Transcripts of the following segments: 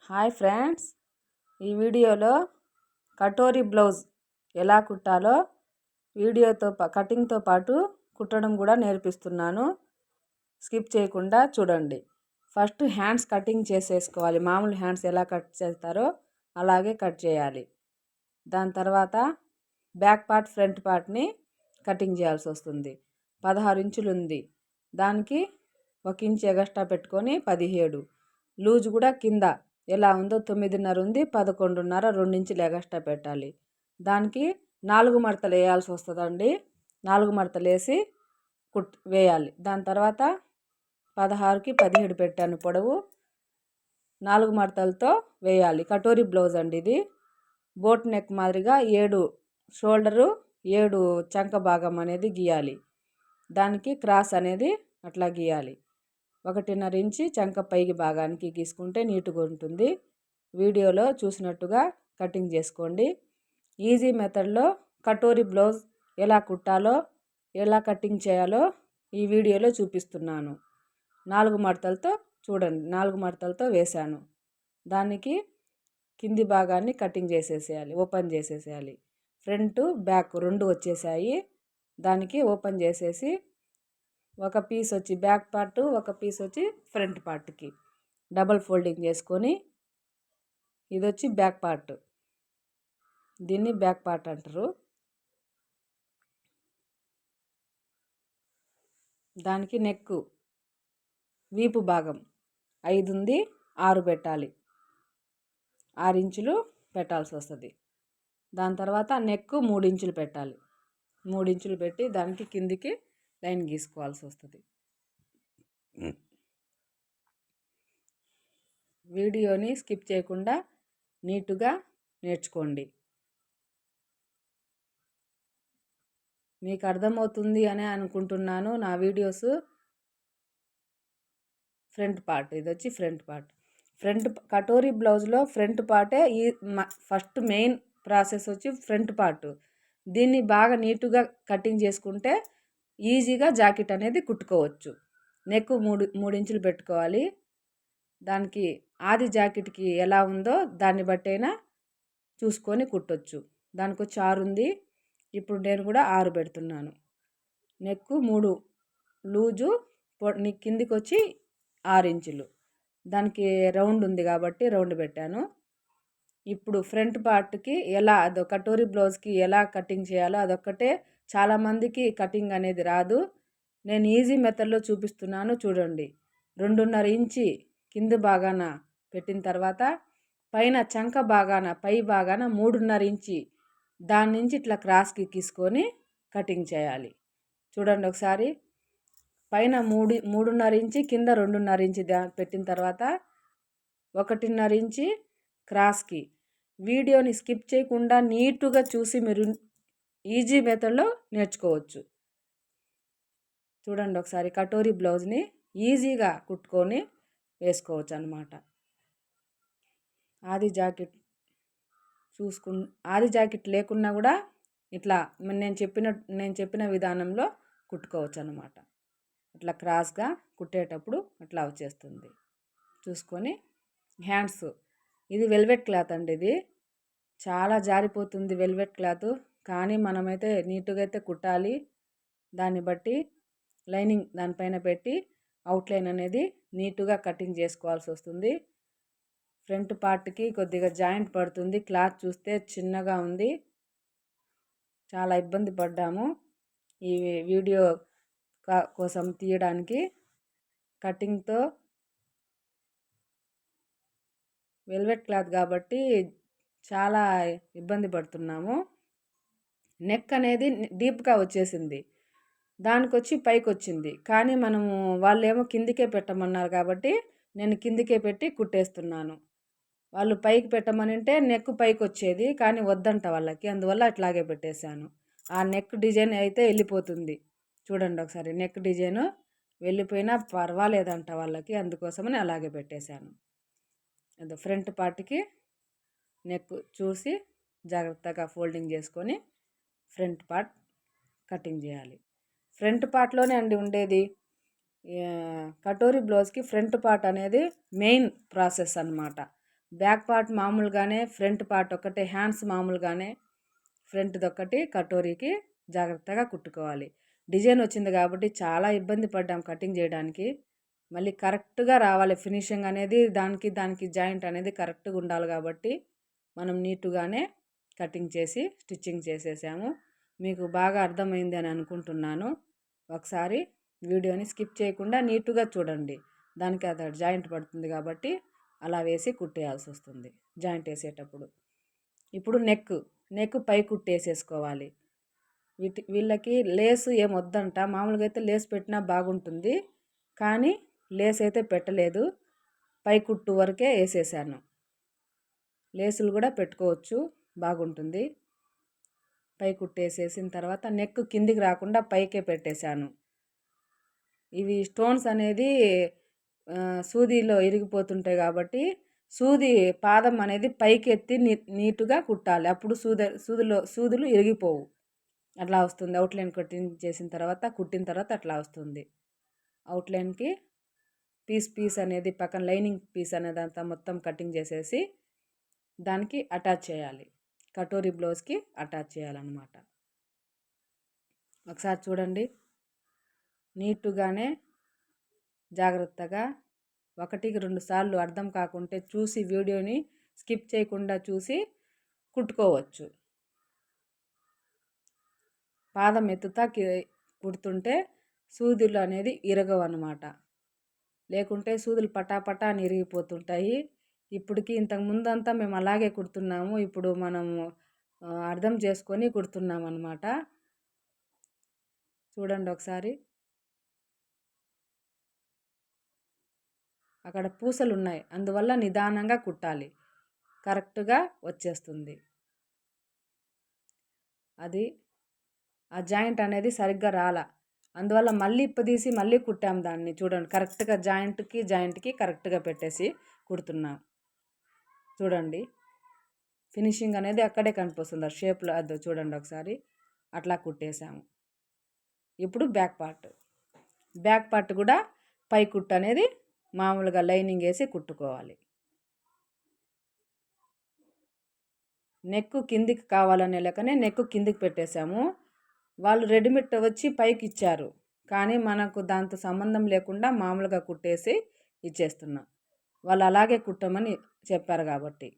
Hi friends, ఈ వీడియోలో katori blouse ఎలా కుట్టాలో వీడియోతో కటింగ్తో పాటు కుట్టడం కూడా నేర్పిస్తున్నాను. స్కిప్ చేయకుండా చూడండి. ఫస్ట్ హ్యాండ్స్ కటింగ్ చేసేసుకోవాలి. మామూలు హ్యాండ్స్ ఎలా కట్ చేస్తారో అలాగే కట్ చేయాలి. దాని తర్వాత బ్యాక్ పార్ట్ ఫ్రంట్ పార్ట్ని కటింగ్ చేయాల్సి వస్తుంది. 16 ఇంచులు ఉంది, దానికి 1 ఇంచ్ ఎగస్ట్రా పెట్టుకొని 17. లూజ్ కూడా కింద ఎలా ఉందో 9.5 ఉంది, 11.5, 2 ఇంచులు ఎగస్ట్రా పెట్టాలి. దానికి 4 మడతలు వేయాల్సి వస్తుందండి. 4 మడతలు వేసి వేయాలి. దాని తర్వాత 16కి 17 పెట్టాను పొడవు. 4 మడతలతో వేయాలి. కటోరీ బ్లౌజ్ అండి ఇది. బోట్ నెక్ మాదిరిగా 7 షోల్డరు, 7 చంక భాగం అనేది గీయాలి. దానికి క్రాస్ అనేది అట్లా గీయాలి. 1.5 ఇంచి చంక పైకి భాగానికి గీసుకుంటే నీట్గా ఉంటుంది. వీడియోలో చూసినట్టుగా కటింగ్ చేసుకోండి. ఈజీ మెథడ్లో కటోరీ బ్లౌజ్ ఎలా కుట్టాలో, ఎలా కటింగ్ చేయాలో ఈ వీడియోలో చూపిస్తున్నాను. 4 మడతలతో చూడండి, 4 మడతలతో వేశాను. దానికి కింది భాగాన్ని కటింగ్ చేసేసేయాలి, ఓపెన్ చేసేసేయాలి. ఫ్రంట్ బ్యాక్ 2 వచ్చేసాయి. దానికి ఓపెన్ చేసేసి ఒక పీస్ వచ్చి బ్యాక్ పార్ట్, ఒక పీస్ వచ్చి ఫ్రంట్ పార్ట్కి డబల్ ఫోల్డింగ్ చేసుకొని, ఇది వచ్చి బ్యాక్ పార్ట్, దీన్ని బ్యాక్ పార్ట్ అంటారు. దానికి నెక్ వీపు భాగం 5 ఉంది, 6 పెట్టాలి. 6 ఇంచులు పెట్టాల్సి వస్తుంది. దాని తర్వాత నెక్ 3 ఇంచులు పెట్టాలి. 3 ఇంచులు పెట్టి దానికి కిందికి లైన్ గీసుకోవాల్సి వస్తుంది. వీడియోని స్కిప్ చేయకుండా నీట్గా నేర్చుకోండి. మీకు అర్థమవుతుంది అని అనుకుంటున్నాను. నా వీడియోస్ ఫ్రంట్ పార్ట్, ఇది వచ్చి ఫ్రంట్ పార్ట్. ఫ్రంట్ కటోరీ బ్లౌజ్లో ఫ్రంట్ పార్టే ఈ ఫస్ట్ మెయిన్ ప్రాసెస్ వచ్చి ఫ్రంట్ పార్ట్. దీన్ని బాగా నీట్గా కటింగ్ చేసుకుంటే ఈజీగా జాకెట్ అనేది కుట్టుకోవచ్చు. నెక్ 3 ఇంచులు పెట్టుకోవాలి. దానికి ఆది జాకెట్కి ఎలా ఉందో దాన్ని బట్టైనా చూసుకొని కుట్టొచ్చు. దానికి వచ్చి 6 ఉంది. ఇప్పుడు నేను కూడా 6 పెడుతున్నాను. నెక్ 3 లూజు, కిందికి వచ్చి 6 ఇంచులు. దానికి రౌండ్ ఉంది కాబట్టి రౌండ్ పెట్టాను. ఇప్పుడు ఫ్రంట్ పార్ట్కి అదో కటోరీ బ్లౌజ్కి ఎలా కటింగ్ చేయాలో అదొక్కటే చాలామందికి కటింగ్ అనేది రాదు. నేను ఈజీ మెథడ్లో చూపిస్తున్నాను చూడండి. 2.5 ఇంచి కింది భాగాన పెట్టిన తర్వాత పైన చంక భాగాన పై భాగాన 3.5 ఇంచి దాని నుంచి ఇట్లా క్రాస్కి గీసుకొని కటింగ్ చేయాలి. చూడండి ఒకసారి. పైన 3.5 ఇంచి, కింద 2.5 ఇంచి పెట్టిన తర్వాత 1.5 ఇంచి క్రాస్కి. వీడియోని స్కిప్ చేయకుండా నీట్గా చూసి మీరు ఈజీ మెథడ్లో నేర్చుకోవచ్చు. చూడండి ఒకసారి. కటోరీ బ్లౌజ్ని ఈజీగా కుట్టుకొని వేసుకోవచ్చు అన్నమాట. ఆది జాకెట్ ఆది జాకెట్ లేకున్నా కూడా ఇట్లా నేను చెప్పిన విధానంలో కుట్టుకోవచ్చు అన్నమాట. ఇట్లా క్రాస్గా కుట్టేటప్పుడు అట్లా వచ్చేస్తుంది. చూసుకొని హ్యాండ్స్, ఇది వెల్వెట్ క్లాత్ అండి. ఇది చాలా జారిపోతుంది వెల్వెట్ క్లాత్, కానీ మనమైతే నీట్గా అయితే కుట్టాలి. దాన్ని బట్టి లైనింగ్ దానిపైన పెట్టి అవుట్లైన్ అనేది నీట్గా కటింగ్ చేసుకోవాల్సి వస్తుంది. ఫ్రంట్ పార్ట్కి కొద్దిగా జాయింట్ పడుతుంది. క్లాత్ చూస్తే చిన్నగా ఉంది. చాలా ఇబ్బంది పడ్డాము ఈ వీడియో కోసం తీయడానికి. కటింగ్తో వెల్వెట్ క్లాత్ కాబట్టి చాలా ఇబ్బంది పడుతున్నాము. నెక్ అనేది డీప్గా వచ్చేసింది, దానికి వచ్చి పైకి వచ్చింది. కానీ మనము వాళ్ళేమో కిందికే పెట్టమన్నారు కాబట్టి నేను కిందికే పెట్టి కుట్టేస్తున్నాను. వాళ్ళు పైకి పెట్టమని అంటే నెక్ పైకి వచ్చేది, కానీ వద్దంట వాళ్ళకి. అందువల్ల అట్లాగే పెట్టేశాను. ఆ నెక్ డిజైన్ అయితే వెళ్ళిపోతుంది. చూడండి ఒకసారి. నెక్ డిజైను వెళ్ళిపోయినా పర్వాలేదంట వాళ్ళకి, అందుకోసమని అలాగే పెట్టేశాను. అది ఫ్రంట్ పార్ట్కి నెక్ చూసి జాగ్రత్తగా ఫోల్డింగ్ చేసుకొని ఫ్రంట్ పార్ట్ కటింగ్ చేయాలి. ఫ్రంట్ పార్ట్లోనే అండి ఉండేది. కటోరీ బ్లౌజ్కి ఫ్రంట్ పార్ట్ అనేది మెయిన్ ప్రాసెస్ అన్నమాట. బ్యాక్ పార్ట్ మామూలుగానే, ఫ్రంట్ పార్ట్ ఒకటే, హ్యాండ్స్ మామూలుగానే, ఫ్రంట్ది ఒకటి కటోరీకి జాగ్రత్తగా కుట్టుకోవాలి. డిజైన్ వచ్చింది కాబట్టి చాలా ఇబ్బంది పడ్డాం కటింగ్ చేయడానికి. మళ్ళీ కరెక్ట్గా రావాలి ఫినిషింగ్ అనేది, దానికి జాయింట్ అనేది కరెక్ట్గా ఉండాలి కాబట్టి మనం నీట్గానే కటింగ్ చేసి స్టిచ్చింగ్ చేసేసాము. మీకు బాగా అర్థమైంది అని అనుకుంటున్నాను. ఒకసారి వీడియోని స్కిప్ చేయకుండా నీట్గా చూడండి. దానికి అది జాయింట్ పడుతుంది కాబట్టి అలా వేసి కుట్టేయాల్సి వస్తుంది జాయింట్ వేసేటప్పుడు. ఇప్పుడు నెక్ పై కుట్టేసేసుకోవాలి. వీళ్ళకి లేసు ఏం వద్దంట. మామూలుగా అయితే లేస్ పెట్టినా బాగుంటుంది, కానీ లేస్ అయితే పెట్టలేదు. పై కుట్టు వరకే వేసేసాను. లేసులు కూడా పెట్టుకోవచ్చు, బాగుంటుంది. పై కుట్టేసేసిన తర్వాత నెక్ కిందికి రాకుండా పైకే పెట్టేశాను. ఇవి స్టోన్స్ అనేది సూదిలో ఇరిగిపోతుంటాయి కాబట్టి సూది పాదం అనేది పైకి ఎత్తి నీట్గా కుట్టాలి. అప్పుడు సూదులు ఇరిగిపోవు. అట్లా వస్తుంది. అవుట్లైన్ కటింగ్ చేసిన తర్వాత, కుట్టిన తర్వాత అట్లా వస్తుంది. అవుట్లైన్కి పీస్ అనేది పక్కన లైనింగ్ పీస్ అనేది అంతా మొత్తం కటింగ్ చేసేసి దానికి అటాచ్ చేయాలి. కటోరీ బ్లౌజ్కి అటాచ్ చేయాలన్నమాట. ఒకసారి చూడండి. నీట్గానే జాగ్రత్తగా 1-2 సార్లు అర్థం కాకుంటే చూసి వీడియోని స్కిప్ చేయకుండా చూసి కుట్టుకోవచ్చు. పాదం ఎత్తుతా కుడుతుంటే సూదులు అనేది ఇరగవు అన్నమాట. లేకుంటే సూదులు పటాపటా అని ఇరిగిపోతుంటాయి. ఇప్పటికి ఇంతకు ముందంతా మేము అలాగే కుడుతున్నాము. ఇప్పుడు మనము అర్థం చేసుకొని కుడుతున్నాం అన్నమాట. చూడండి ఒకసారి. అక్కడ పూసలు ఉన్నాయి, అందువల్ల నిదానంగా కుట్టాలి. కరెక్ట్గా వచ్చేస్తుంది. అది ఆ జాయింట్ అనేది సరిగ్గా రాలా, అందువల్ల మళ్ళీ ఇప్పదీసి మళ్ళీ కుట్టాం దాన్ని. చూడండి, కరెక్ట్గా జాయింట్కి కరెక్ట్గా పెట్టేసి కుడుతున్నాం. చూడండి, ఫినిషింగ్ అనేది అక్కడే కనిపిస్తుంది. ఆ షేప్లో అది చూడండి ఒకసారి. అట్లా కుట్టేసాము. ఇప్పుడు బ్యాక్ పార్ట్ కూడా పై కుట్టు అనేది మామూలుగా లైనింగ్ వేసి కుట్టుకోవాలి. నెక్ కిందికి కావాలనే లెక్కనే నెక్ కిందికి పెట్టేశాము. వాళ్ళు రెడీమేడ్ వచ్చి పైకి ఇచ్చారు, కానీ మనకు దాంతో సంబంధం లేకుండా మామూలుగా కుట్టేసి ఇచ్చేస్తున్నాం. వాళ్ళు అలాగే కుట్టమని చెప్పారు కాబట్టి.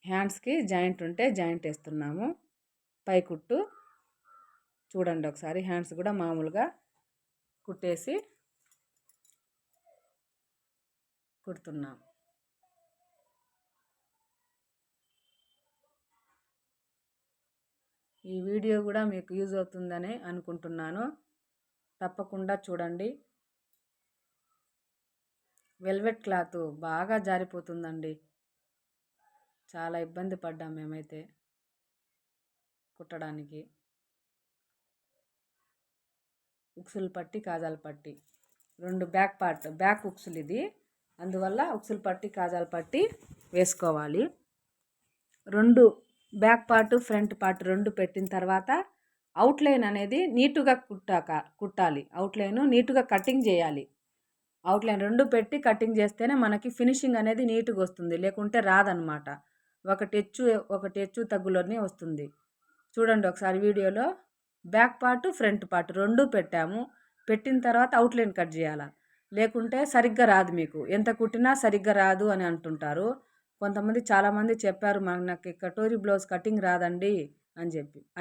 హ్యాండ్స్కి జాయింట్ ఉంటే జాయింట్ వేస్తున్నాము. పై కుట్టు చూడండి ఒకసారి. హ్యాండ్స్ కూడా మామూలుగా కుట్టేసి కుడుతున్నాం. ఈ వీడియో కూడా మీకు యూజ్ అవుతుందని అనుకుంటున్నాను. తప్పకుండా చూడండి. వెల్వెట్ క్లాత్ బాగా జారిపోతుందండి. చాలా ఇబ్బంది పడ్డాం మేమైతే కుట్టడానికి. ఉక్సులు పట్టి, కాజాల పట్టి 2 బ్యాక్ ఉక్సులు ఇది, అందువల్ల ఉక్సులు పట్టి, కాజాల పట్టి వేసుకోవాలి. 2 బ్యాక్ పార్ట్, ఫ్రంట్ పార్ట్ 2 పెట్టిన తర్వాత అవుట్లైన్ అనేది నీటుగా కుట్టాలి. అవుట్లైన్ నీటుగా కటింగ్ చేయాలి. అవుట్లైన్ 2 పెట్టి కటింగ్ చేస్తేనే మనకి ఫినిషింగ్ అనేది నీట్గా వస్తుంది, లేకుంటే రాదనమాట. ఒకటి హెచ్చు తగ్గులోనే వస్తుంది. చూడండి ఒకసారి వీడియోలో. బ్యాక్ పార్ట్, ఫ్రంట్ పార్ట్ 2 పెట్టాము. పెట్టిన తర్వాత అవుట్లైన్ కట్ చేయాలి, లేకుంటే సరిగ్గా రాదు. మీకు ఎంత కుట్టినా సరిగ్గా రాదు అని అంటుంటారు కొంతమంది. చాలామంది చెప్పారు నాకు కటోరీ బ్లౌజ్ కటింగ్ రాదండి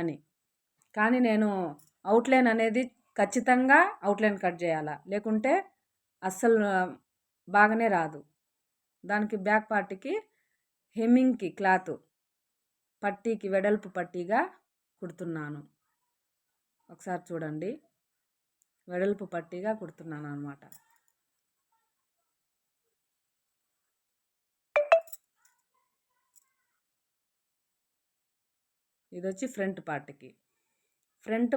అని. కానీ నేను అవుట్లైన్ అనేది ఖచ్చితంగా అవుట్లైన్ కట్ చేయాలా, లేకుంటే అస్సలు బాగానే రాదు. దానికి బ్యాక్ పార్ట్కి హెమ్మింగ్కి క్లాత్ పట్టీకి వెడల్పు పట్టీగా కుడుతున్నాను. ఒకసారి చూడండి, వెడల్పు పట్టీగా కుడుతున్నాను అన్నమాట. ఇది వచ్చి ఫ్రంట్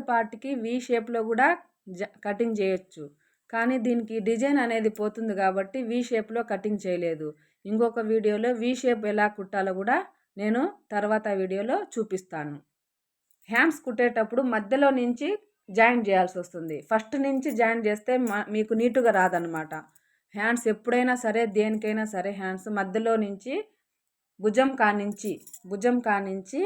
పార్ట్కి వీ షేప్లో కూడా కటింగ్ చేయొచ్చు, కానీ దీనికి డిజైన్ అనేది పోతుంది కాబట్టి వీ షేప్లో కటింగ్ చేయలేదు. ఇంకొక వీడియోలో వీ షేప్ ఎలా కుట్టాలో కూడా నేను తర్వాత వీడియోలో చూపిస్తాను. హ్యాండ్స్ కుట్టేటప్పుడు మధ్యలో నుంచి జాయిన్ చేయాల్సి వస్తుంది. ఫస్ట్ నుంచి జాయిన్ చేస్తే మీకు నీటుగా రాదనమాట. హ్యాండ్స్ ఎప్పుడైనా సరే దేనికైనా సరే హ్యాండ్స్ మధ్యలో నుంచి భుజం కానించి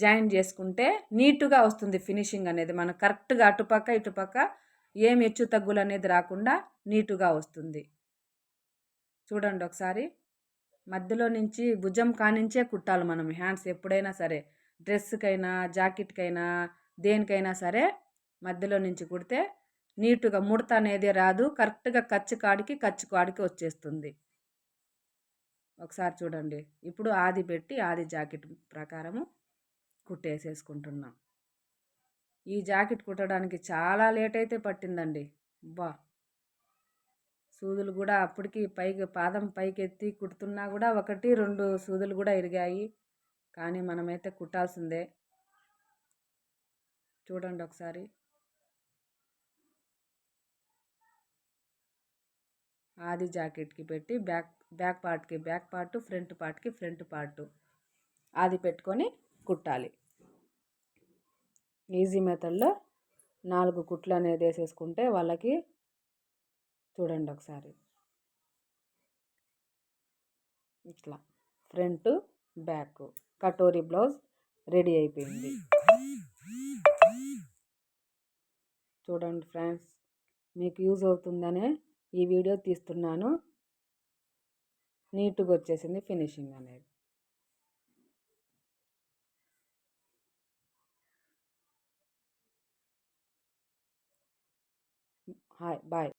జాయిన్ చేసుకుంటే నీట్గా వస్తుంది ఫినిషింగ్ అనేది. మనం కరెక్ట్గా అటుపక్క ఇటుపక్క ఏం హెచ్చు తగ్గులు అనేది రాకుండా నీట్గా వస్తుంది. చూడండి ఒకసారి. మధ్యలో నుంచి భుజం కానించే కుట్టాలి మనం హ్యాండ్స్ ఎప్పుడైనా సరే. డ్రెస్కైనా జాకెట్కైనా దేనికైనా సరే మధ్యలో నుంచి కుడితే నీట్గా ముడత అనేది రాదు. కరెక్ట్గా ఖర్చు కాడికి వచ్చేస్తుంది. ఒకసారి చూడండి. ఇప్పుడు ఆది పెట్టి ఆది జాకెట్ ప్రకారము కుట్టేసేసుకుంటున్నాం. ఈ జాకెట్ కుట్టడానికి చాలా లేట్ అయితే పట్టిందండి. బా సూదులు కూడా అప్పటికి పాదం పైకెత్తి కుడుతున్నా కూడా 1, 2 సూదులు కూడా ఇరిగాయి. కానీ మనమైతే కుట్టాల్సిందే. చూడండి ఒకసారి. ఆది జాకెట్కి పెట్టి బ్యాక్ పార్ట్కి బ్యాక్ పార్ట్, ఫ్రంట్ పార్ట్కి ఫ్రంట్ పార్ట్ ఆది పెట్టుకొని కుట్టాలి. ఈజీ మెథడ్లో 4 కుట్లు అనేది వేసేసుకుంటే వాళ్ళకి చూడండి ఒకసారి. ఇట్లా front back katori blouse ready అయిపోయింది. చూడండి ఫ్రెండ్స్, మీకు యూజ్ అవుతుందనే ఈ వీడియో తీస్తున్నాను. నీట్గా వచ్చేసింది ఫినిషింగ్ అనేది. బాయ్.